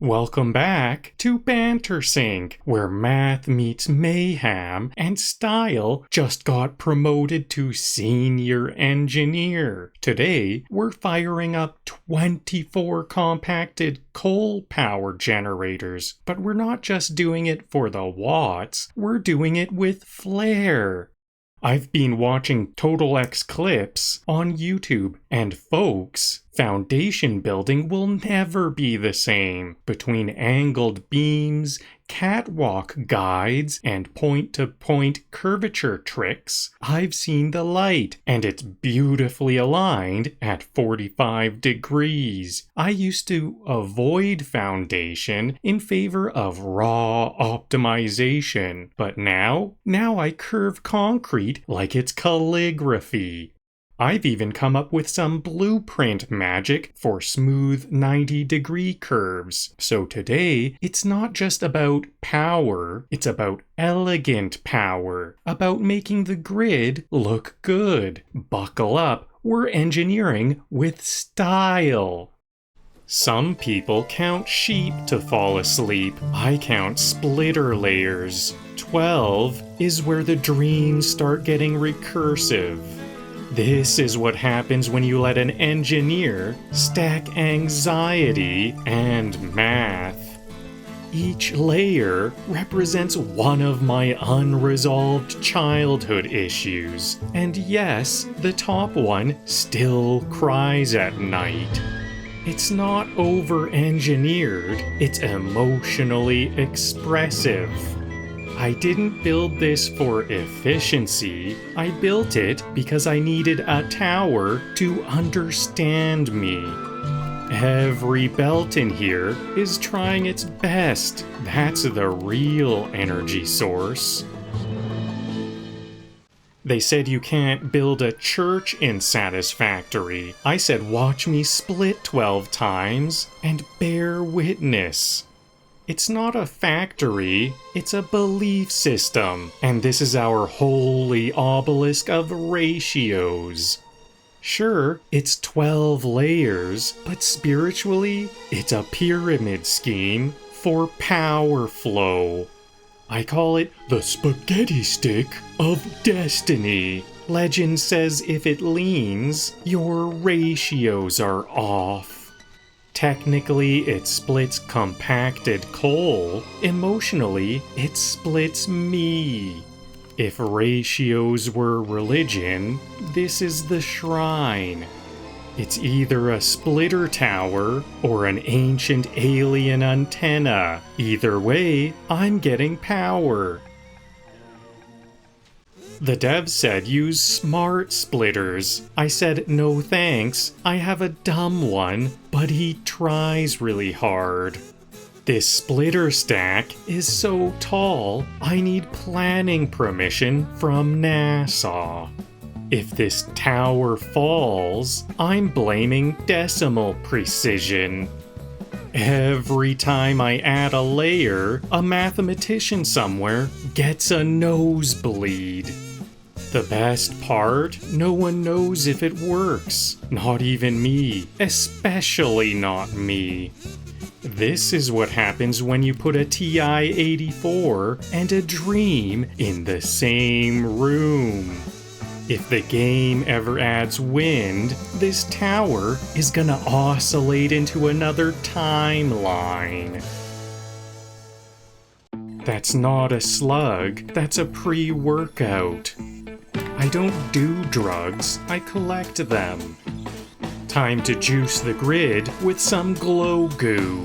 Welcome back to Banter Sync, where math meets mayhem and style just got promoted to senior engineer. Today, we're firing up 24 compacted coal power generators, but we're not just doing it for the watts, we're doing it with flair. I've been watching TotalXclipse on YouTube, and folks, foundation building will never be the same. Between angled beams, catwalk guides, and point-to-point curvature tricks, I've seen the light, and it's beautifully aligned at 45 degrees. I used to avoid foundation in favor of raw optimization, but now I curve concrete like it's calligraphy. I've even come up with some blueprint magic for smooth 90-degree curves. So today, it's not just about power, it's about elegant power, about making the grid look good. Buckle up, we're engineering with style. Some people count sheep to fall asleep. I count splitter layers. 12 is where the dreams start getting recursive. This is what happens when you let an engineer stack anxiety and math. Each layer represents one of my unresolved childhood issues. And yes, the top one still cries at night. It's not over-engineered, it's emotionally expressive. I didn't build this for efficiency. I built it because I needed a tower to understand me. Every belt in here is trying its best. That's the real energy source. They said you can't build a church in Satisfactory. I said watch me split 12 times and bear witness. It's not a factory, it's a belief system, and this is our holy obelisk of ratios. Sure, it's 12 layers, but spiritually, it's a pyramid scheme for power flow. I call it the spaghetti stick of destiny. Legend says if it leans, your ratios are off. Technically, it splits compacted coal. Emotionally, it splits me. If ratios were religion, this is the shrine. It's either a splitter tower or an ancient alien antenna. Either way, I'm getting power. The dev said use smart splitters. I said no thanks, I have a dumb one, but he tries really hard. This splitter stack is so tall, I need planning permission from NASA. If this tower falls, I'm blaming decimal precision. Every time I add a layer, a mathematician somewhere gets a nosebleed. The best part, no one knows if it works. Not even me, especially not me. This is what happens when you put a TI-84 and a dream in the same room. If the game ever adds wind, this tower is gonna oscillate into another timeline. That's not a slug, that's a pre-workout. I don't do drugs, I collect them. Time to juice the grid with some glow goo.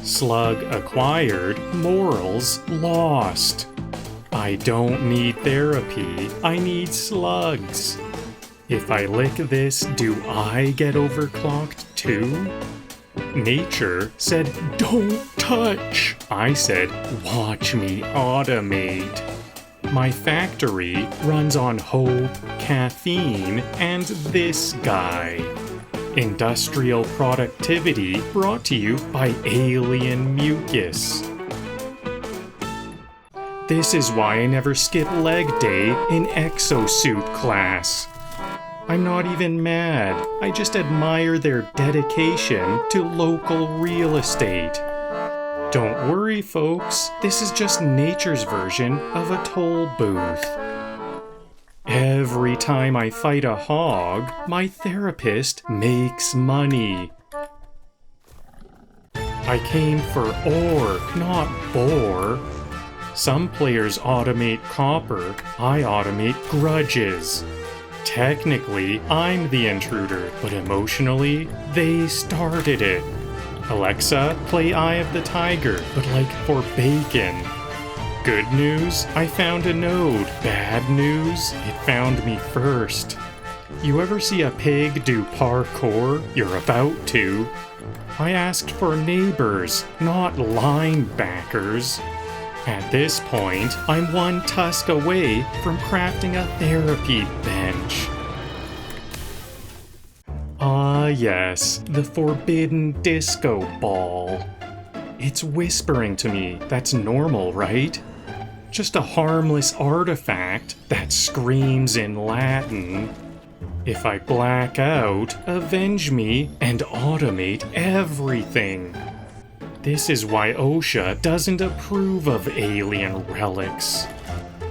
Slug acquired, morals lost. I don't need therapy, I need slugs. If I lick this, do I get overclocked too? Nature said, don't touch. I said, watch me automate. My factory runs on hope, caffeine, and this guy. Industrial productivity brought to you by alien mucus. This is why I never skip leg day in exosuit class. I'm not even mad, I just admire their dedication to local real estate. Don't worry, folks. This is just nature's version of a toll booth. Every time I fight a hog, my therapist makes money. I came for ore, not bore. Some players automate copper, I automate grudges. Technically, I'm the intruder, but emotionally, they started it. Alexa, play Eye of the Tiger, but like for bacon. Good news, I found a node. Bad news, it found me first. You ever see a pig do parkour? You're about to. I asked for neighbors, not linebackers. At this point, I'm one tusk away from crafting a therapy bench. Ah yes, the forbidden disco ball. It's whispering to me. That's normal, right? Just a harmless artifact that screams in Latin. If I black out, avenge me and automate everything. This is why OSHA doesn't approve of alien relics.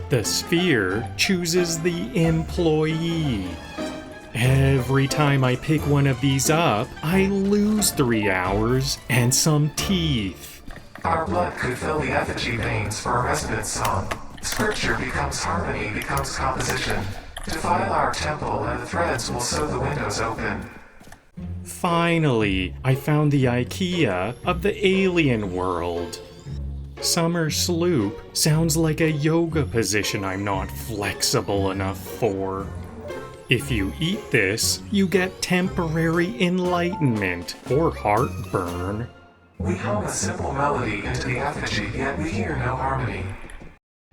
The sphere chooses the employee. Every time I pick one of these up, I lose 3 hours and some teeth. Our blood could fill the effigy veins for a resonance song. Scripture becomes harmony, becomes composition. Defile our temple and the threads will sew the windows open. Finally, I found the IKEA of the alien world. Summer sloop sounds like a yoga position I'm not flexible enough for. If you eat this, you get temporary enlightenment or heartburn. We hum a simple melody into the effigy, yet we hear no harmony.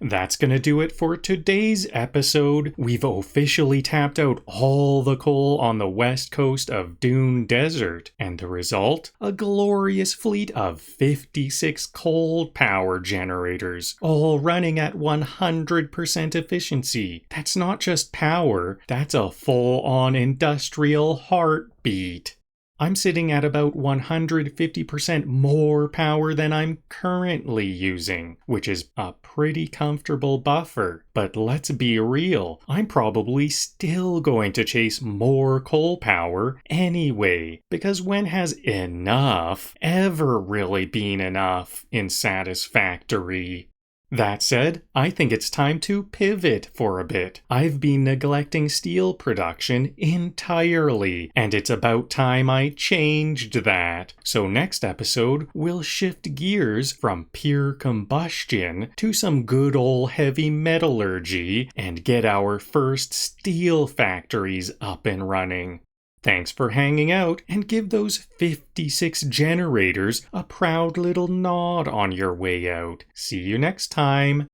That's gonna do it for today's episode. We've officially tapped out all the coal on the west coast of Dune Desert, and the result? A glorious fleet of 56 coal power generators, all running at 100% efficiency. That's not just power, that's a full-on industrial heartbeat. I'm sitting at about 150% more power than I'm currently using, which is a pretty comfortable buffer. But let's be real, I'm probably still going to chase more coal power anyway, because when has enough ever really been enough in Satisfactory? That said, I think it's time to pivot for a bit. I've been neglecting steel production entirely, and it's about time I changed that. So next episode, we'll shift gears from pure combustion to some good old heavy metallurgy and get our first steel factories up and running. Thanks for hanging out, and give those 56 generators a proud little nod on your way out. See you next time.